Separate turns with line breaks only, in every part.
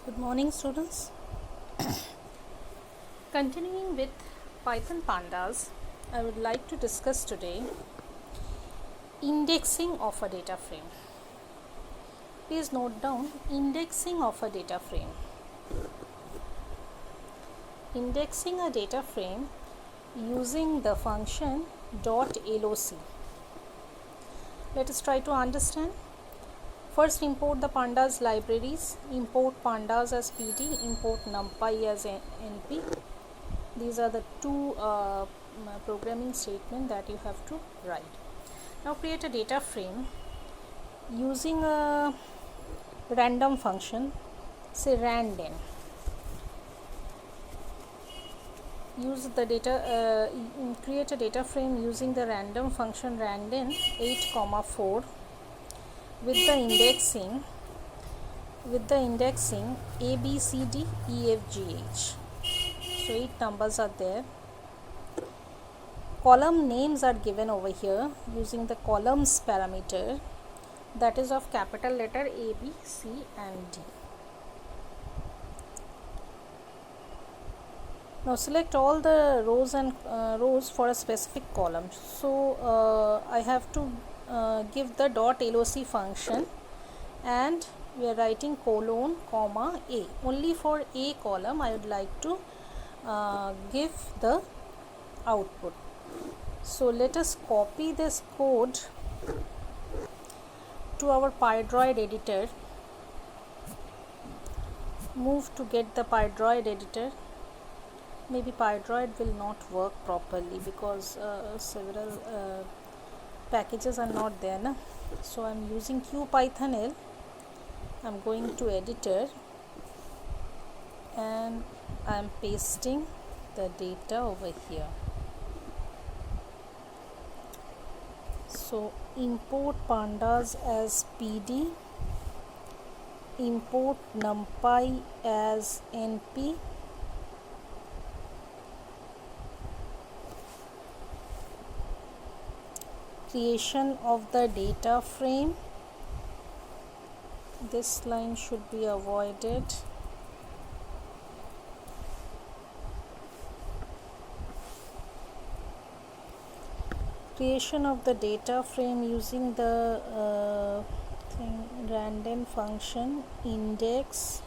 Good morning, students. Continuing with Python pandas, I would like to discuss today indexing of a data frame. Please note down indexing of a data frame. Indexing a data frame using the function .loc. Let us try to understand. First, import the pandas libraries. Import pandas as PD, import numpy as np. These are the two programming statements that you have to write. Now create a data frame using a random function, say randn. Use the data, create a data frame using the random function randn 8, 4 with the indexing a, b, c, d, e, f, g, h. So 8 numbers are there. Column names are given over here using the columns parameter, that is of capital letter A, B, C and D. Now select all the rows and rows for a specific column. So I have to give the .loc function and we are writing colon comma A. Only for A column I would like to give the output. So let us copy this code to our Pydroid editor. Move to get the Pydroid editor. Maybe Pydroid will not work properly because several packages are not there na? So I am using QPythonL. I am going to editor and I am pasting the data over here. So import pandas as PD, import numpy as np, creation of the data frame. This line should be avoided. Creation of the data frame using the random function index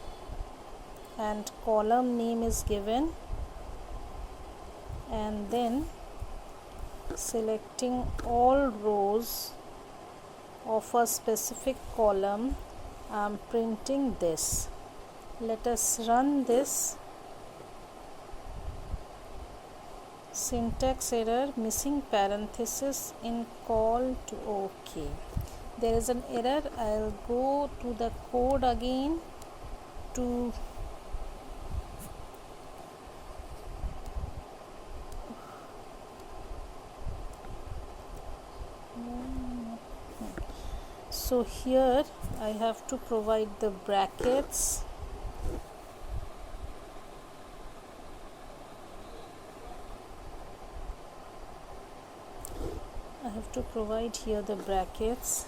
and column name is given, and then selecting all rows of a specific column. I am printing this. Let us run this. Syntax error, missing parenthesis in call to OK. There is an error. I'll go to the code again to so here I have to provide the brackets. I have to provide here the brackets.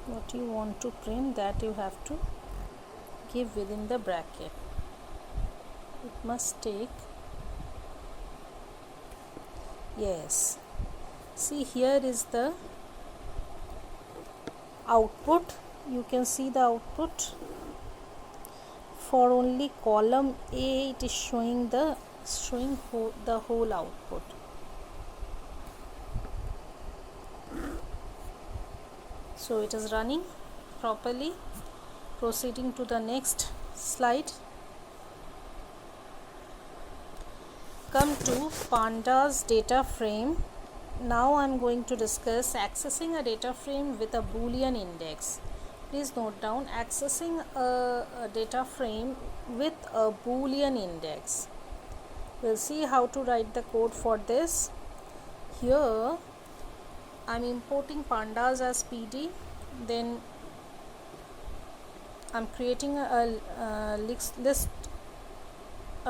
What you want to print, that you have to give within the bracket. It must take, yes, see here is the output. You can see the output. For only column A it is showing the whole output. So it is running properly. Proceeding to the next slide. Come to pandas data frame. Now I am going to discuss accessing a data frame with a boolean index. Please note down accessing a data frame with a boolean index. We'll see how to write the code for this. Here I am importing pandas as PD, then I am creating a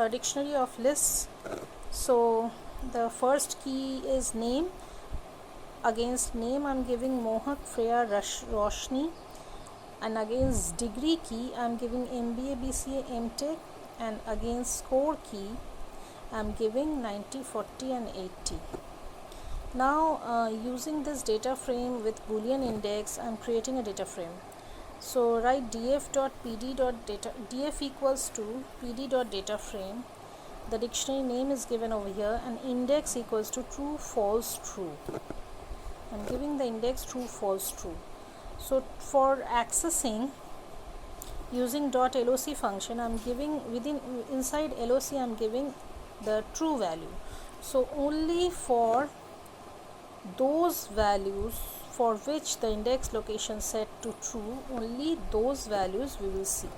dictionary of lists. So the first key is name, against name I'm giving Mohak Freya Roshni, and against degree key I'm giving MBA BCA MTech, and against score key I'm giving 90, 40 and 80. Now using this data frame with Boolean index, I'm creating a data frame. So write df equals to pd.data frame. The dictionary name is given over here, and index equals to true, false, true. I'm giving the index true, false, true. So for accessing using .loc function, I'm giving inside loc I'm giving the true value. So only for those values for which the index location set to true, only those values we will see.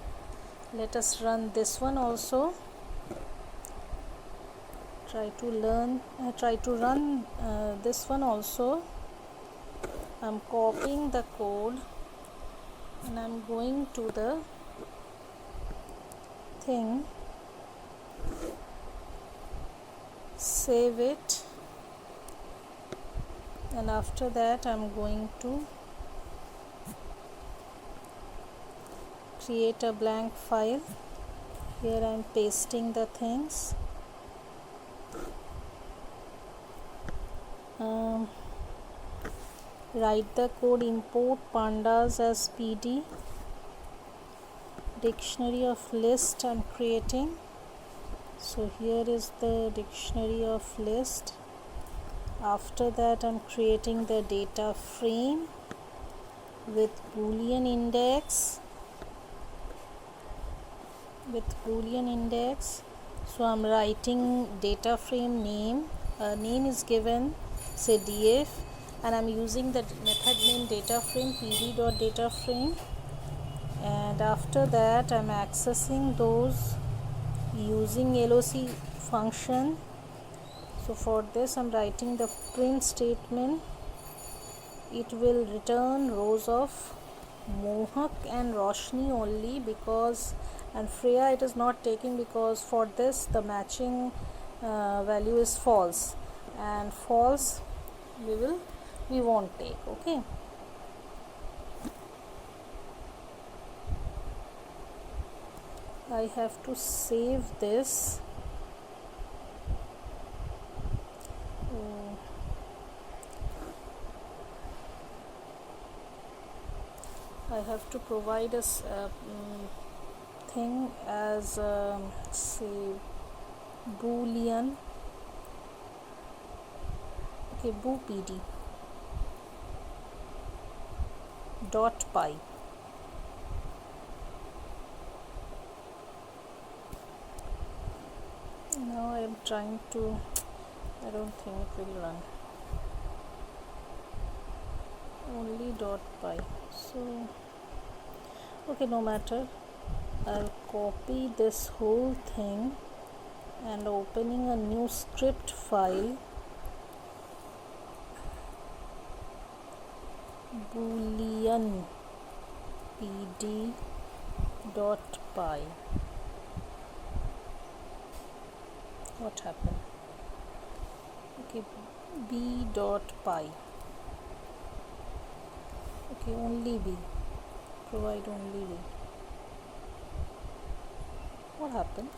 Let us run this one also. Try to run this one also. I'm copying the code and I'm going to the thing, save it, and after that I'm going to create a blank file. Here I'm pasting the things. Write the code, import pandas as pd, dictionary of list I'm creating. So here is the dictionary of list. After that I'm creating the data frame with Boolean index. So I'm writing data frame name. Name is given, say df, and I'm using the method name data frame pd.data frame, and after that I'm accessing those using loc function. So for this I'm writing the print statement. It will return rows of Mohak and Roshni only, because, and Freya it is not taking, because for this the matching value is false, and false we won't take. Okay, I have to save this. I have to provide a thing as say Boolean, okay, boopd dot py. Now I am trying to, I don't think it will run, only .py. So okay, no matter, I'll copy this whole thing and opening a new script file, Boolean pd.py. What happened? Okay, b.py. Okay, only b, provide only b. What happened?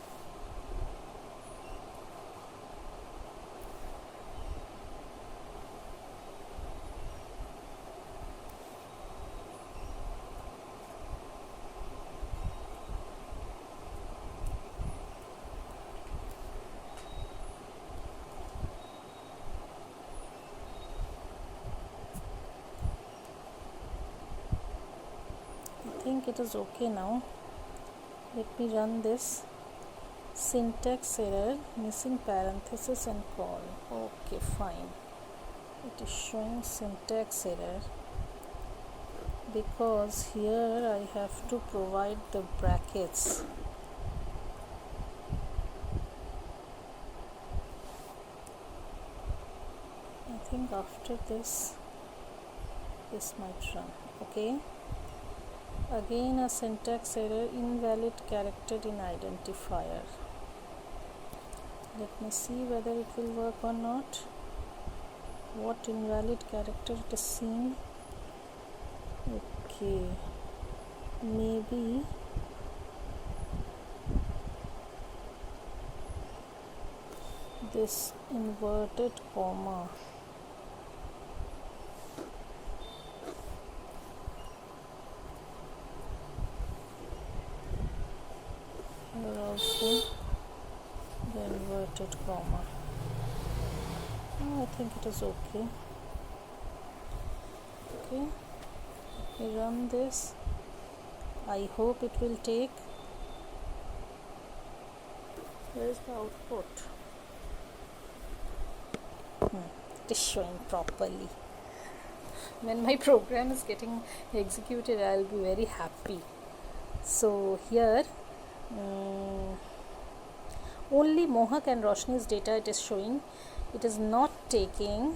I think it is okay now. Let me run this. Syntax error, missing parenthesis and call. Okay, fine. It is showing syntax error because here I have to provide the brackets. I think after this might run. Okay, again a syntax error, invalid character in identifier. Let me see whether it will work or not. what invalid character it is seeing. Okay, maybe this inverted comma. Here also the inverted comma. I think it is okay. Okay, we run this. I hope it will take. Where is the output? It is showing properly. When my program is getting executed, I'll be very happy. So here only Mohak and Roshni's data it is showing. It is not taking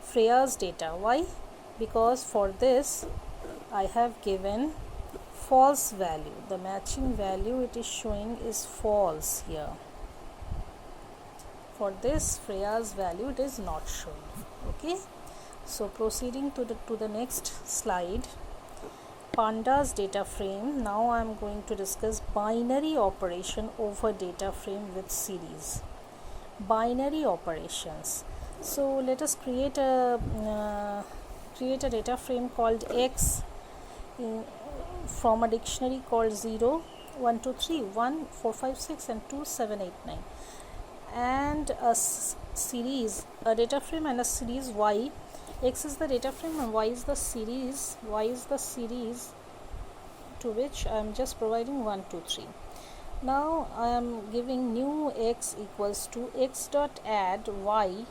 Freya's data. Why? Because for this I have given false value. The matching value it is showing is false here. For this Freya's value it is not showing. Okay, so proceeding to the next slide, pandas data frame. Now I am going to discuss binary operation over data frame with series. Binary operations. So let us create a data frame called X from a dictionary called 0, 1, 2, 3, 1, 4, 5, 6 and 2, 7, 8, 9, and a series, a data frame and a series Y. X is the data frame and Y is the series. To which I am just providing 1, 2, 3. Now I am giving new X equals to X dot add Y,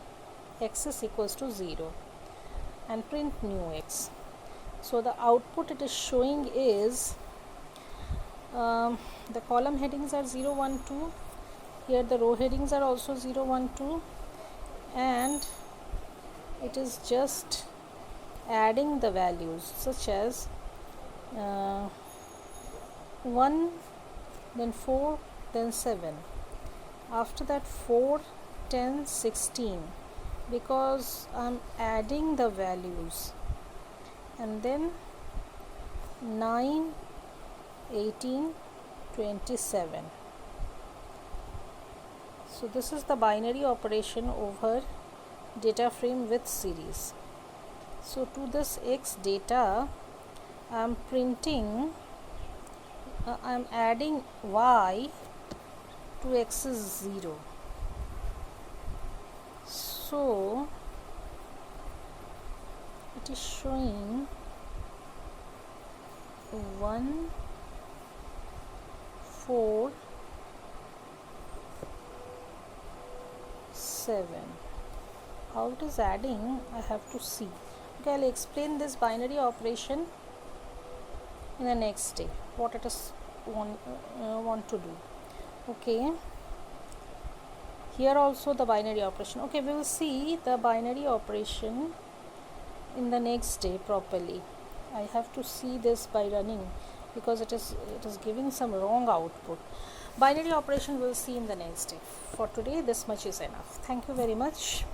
X is equals to 0, and print new X. So the output it is showing is the column headings are 0, 1, 2. Here the row headings are also 0, 1, 2, and it is just adding the values such as 1, then 4, then 7. After that 4, 10, 16, because I am adding the values, and then 9, 18, 27. So this is the binary operation over data frame with series. So to this X data I am printing, I am adding Y to X is 0. So it is showing 1, 4, 7. How it is adding, I have to see. Okay, I'll explain this binary operation in the next day, what it is want to do. Okay, here also the binary operation. Okay, we will see the binary operation in the next day properly. I have to see this by running because it is giving some wrong output. Binary operation we'll see in the next day. For today this much is enough. Thank you very much.